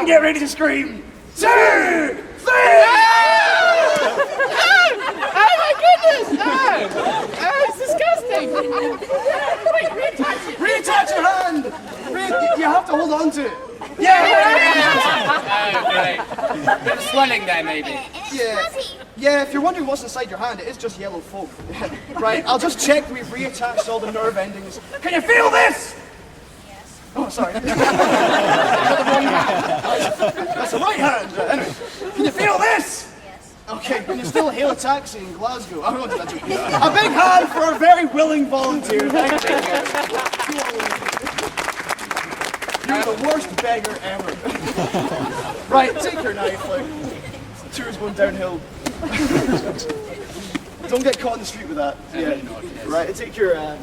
One, get ready to scream. 2, 3! Oh my goodness! Oh, it's disgusting! Wait, Reattach your hand! You have to hold on to it. yeah! Oh, great. Bit of swelling there, maybe. Yeah, if you're wondering what's inside your hand, it is just yellow foam. Right, I'll just check we've reattached all the nerve endings. Can you feel this? Yes. Oh, sorry. That's the right hand. Anyway, can you feel this? Yes. Okay, but you're still hail a taxi in Glasgow. I'm going to that. A big hand for a very willing volunteer. Thank you. You're the worst beggar ever. Right, take your knife. Like, the tour's going downhill. Don't get caught in the street with that. Yeah. Right, take your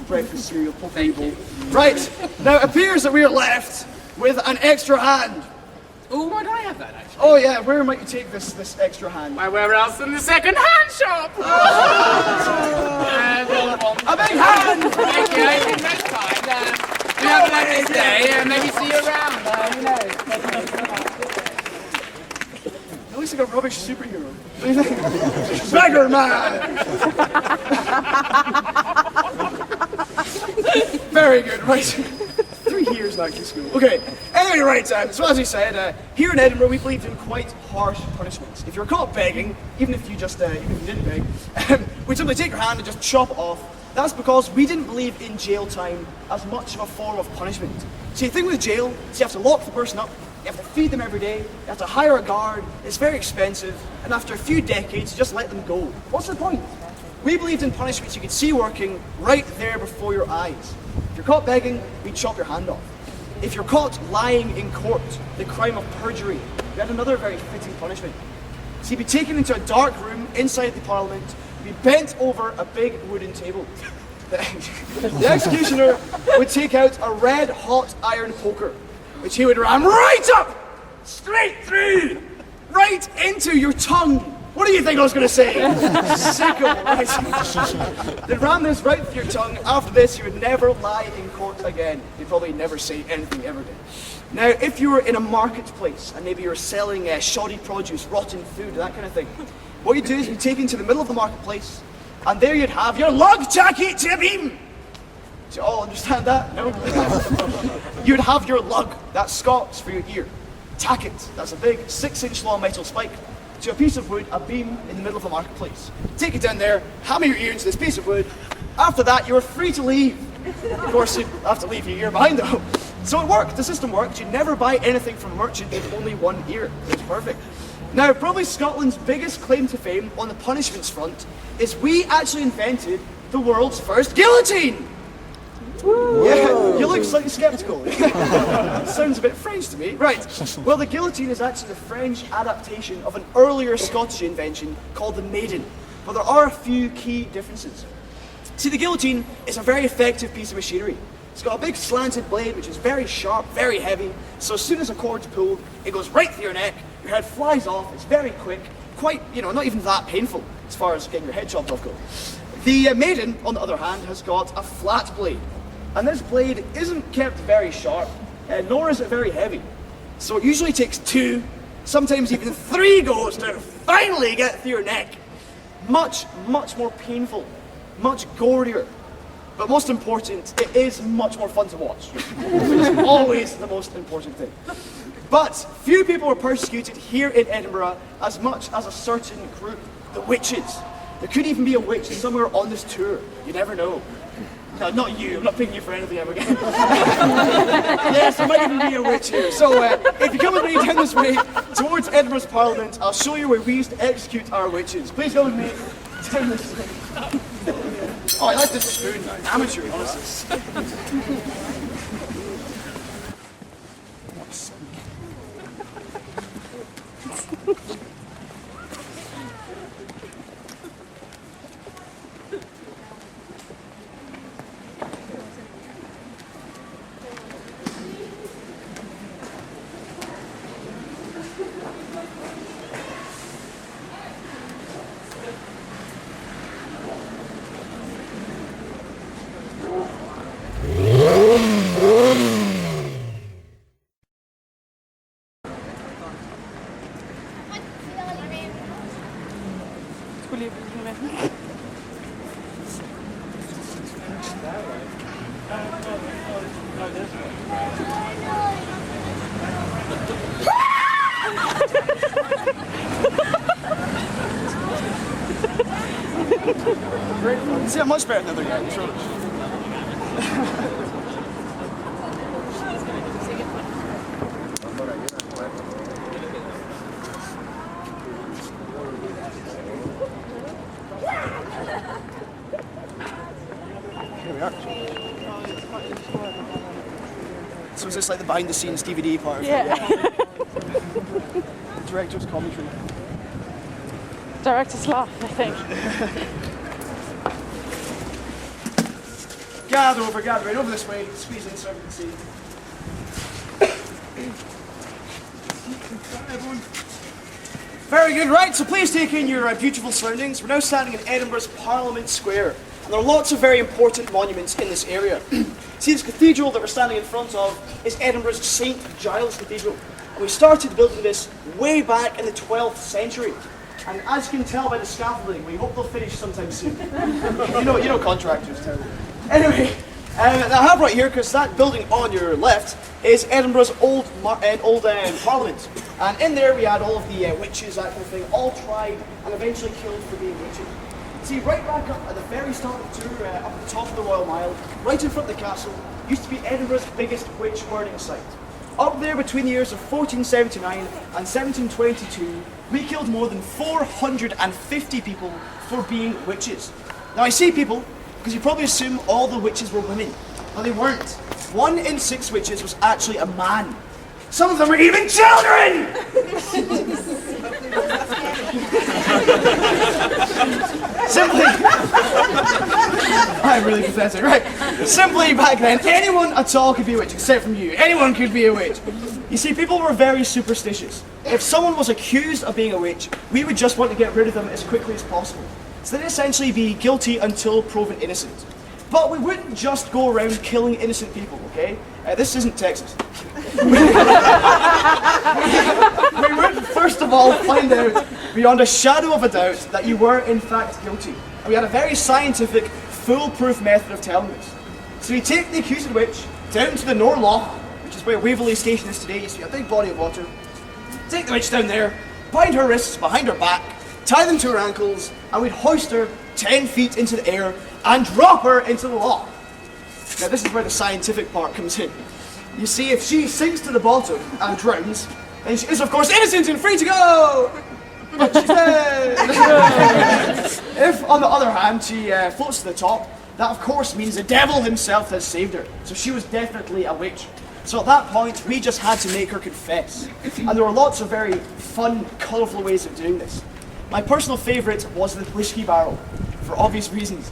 breakfast cereal. Thank you. Right, now it appears that we are left with an extra hand. Oh, why do I have that, actually? Oh yeah, where might you take this extra hand? Why, where else than the second-hand shop? A big hand! Thank you, I think that's fine. You have a nice day, and maybe see you around. Who knows? At least like a rubbish superhero. What do you think? Beggar man! Very good, right. 3 years back to school. Okay, anyway, right, so as we said, here in Edinburgh we believe in quite harsh punishments. If you're caught begging, even if you didn't beg, we'd simply take your hand and just chop it off. That's because we didn't believe in jail time as much of a form of punishment. See, the thing with jail is you have to lock the person up, you have to feed them every day, you have to hire a guard, it's very expensive, and after a few decades you just let them go. What's the point? We believed in punishments you could see working right there before your eyes. If you're caught begging, we'd chop your hand off. If you're caught lying in court, the crime of perjury, we had another very fitting punishment. So you'd be taken into a dark room inside the Parliament, be bent over a big wooden table. The executioner would take out a red hot iron poker, which he would ram right up, straight through, right into your tongue. What do you think I was going to say? Sicko, right? They'd ram this right through your tongue. After this, you would never lie in court again. You'd probably never say anything ever again. Now, if you were in a marketplace and maybe you were selling shoddy produce, rotten food, that kind of thing, what you'd do is you'd take into the middle of the marketplace, and there you'd have your lug jacket to beam. Do you all understand that? No? You'd have your lug, that's Scots for your ear. Tack it, that's a big 6-inch long metal spike, to a piece of wood, a beam in the middle of the marketplace. Take it down there, hammer your ear into this piece of wood. After that, you were free to leave. Of course, you'd have to leave your ear behind though. So it worked, the system worked. You'd never buy anything from a merchant with only one ear. It was perfect. Now, probably Scotland's biggest claim to fame on the punishments front is we actually invented the world's first guillotine. Yeah, you look slightly skeptical. Sounds a bit French to me. Right, well the guillotine is actually the French adaptation of an earlier Scottish invention called the maiden. But there are a few key differences. See, the guillotine is a very effective piece of machinery. It's got a big slanted blade which is very sharp, very heavy, so as soon as a cord's pulled, it goes right through your neck, your head flies off, it's very quick, quite, not even that painful as far as getting your head chopped off goes. The maiden, on the other hand, has got a flat blade. And this blade isn't kept very sharp, nor is it very heavy. So it usually takes 2, sometimes even 3 goes to finally get through your neck. Much, much more painful, much gorier. But most important, it is much more fun to watch. Which is always the most important thing. But few people were persecuted here in Edinburgh as much as a certain group, the witches. There could even be a witch somewhere on this tour. You never know. No, not you. I'm not picking you for anything ever again. Yes, there might even be a witch here. So, if you come with me down this way towards Edinburgh's Parliament, I'll show you where we used to execute our witches. Please come with me down this way. Oh, I like this spoon. Amateur, honestly. skulle lige blive med. Great fun. See, I'm much better than the other guy. Sure. Here we are. So is this like the behind the scenes DVD part? Yeah. Director's commentary. Director's laugh, I think. Gather in, over this way, squeeze in so everyone can see. Very good, right, so please take in your beautiful surroundings. We're now standing in Edinburgh's Parliament Square, and there are lots of very important monuments in this area. See, this cathedral that we're standing in front of is Edinburgh's St. Giles Cathedral, and we started building this way back in the 12th century. And as you can tell by the scaffolding, we hope they'll finish sometime soon. you know contractors tell me. Anyway, I have right here, because that building on your left is Edinburgh's old Parliament. And in there we had all of the witches, that kind of thing, all tried and eventually killed for being witches. See, right back up at the very start of the tour, up at the top of the Royal Mile, right in front of the castle, used to be Edinburgh's biggest witch burning site. Up there between the years of 1479 and 1722, we killed more than 450 people for being witches. Now I say people, because you probably assume all the witches were women. No, they weren't. 1 in 6 witches was actually a man. Some of them were even children! Simply, I'm really pathetic, right? Simply back then, anyone at all could be a witch, except from you. Anyone could be a witch. You see, people were very superstitious. If someone was accused of being a witch, we would just want to get rid of them as quickly as possible. So they'd essentially be guilty until proven innocent. But we wouldn't just go around killing innocent people, okay? This isn't Texas. We would first of all find out, beyond a shadow of a doubt, that you were in fact guilty. And we had a very scientific, foolproof method of telling this. So we take the accused witch down to the Nor Loch, which is where Waverley Station is today. You see a big body of water. Take the witch down there, bind her wrists behind her back, tie them to her ankles, and we'd hoist her 10 feet into the air and drop her into the loch. Now this is where the scientific part comes in. You see, if she sinks to the bottom and drowns, then she is of course innocent and free to go! But she's dead! If, on the other hand, she floats to the top, that of course means the devil himself has saved her. So she was definitely a witch. So at that point, we just had to make her confess. And there were lots of very fun, colourful ways of doing this. My personal favourite was the whiskey barrel, for obvious reasons.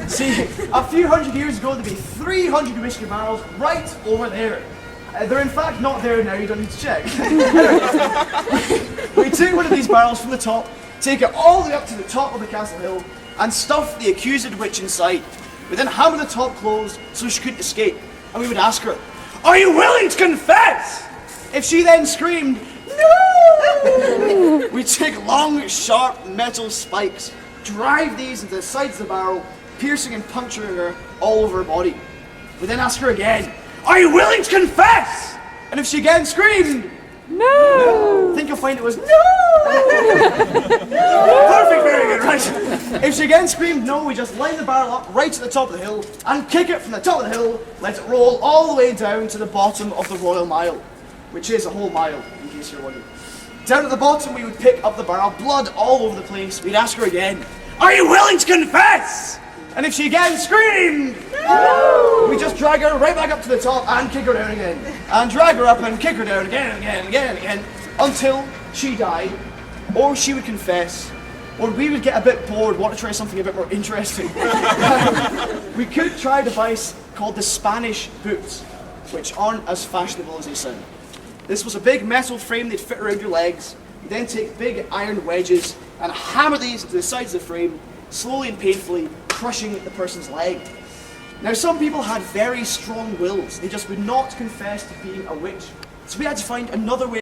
See, a few hundred years ago there'd be 300 whiskey barrels right over there. They're in fact not there now, you don't need to check. We took one of these barrels from the top, take it all the way up to the top of the castle hill, and stuff the accused witch inside. We then hammer the top closed so she couldn't escape, and we would ask her, "Are you willing to confess?" If she then screamed, "No!" We'd take long, sharp metal spikes, drive these into the sides of the barrel, piercing and puncturing her all over her body. We then ask her again, "Are you willing to confess?" And if she again screamed, "No!" I think you'll find it was no! Perfect, very good, right? If she again screamed no, we just line the barrel up right to the top of the hill and kick it from the top of the hill, let it roll all the way down to the bottom of the Royal Mile, which is a whole mile, in case you're wondering. Down at the bottom, we would pick up the barrel, blood all over the place. We'd ask her again, "Are you willing to confess?" And if she again screamed, "No!" we just drag her right back up to the top and kick her down again. And drag her up and kick her down again and again and again and again until she died, or she would confess, or we would get a bit bored, want to try something a bit more interesting. We could try a device called the Spanish boots, which aren't as fashionable as they sound. This was a big metal frame they'd fit around your legs. You then take big iron wedges and hammer these into the sides of the frame, slowly and painfully crushing the person's leg. Now some people had very strong wills. They just would not confess to being a witch. So we had to find another way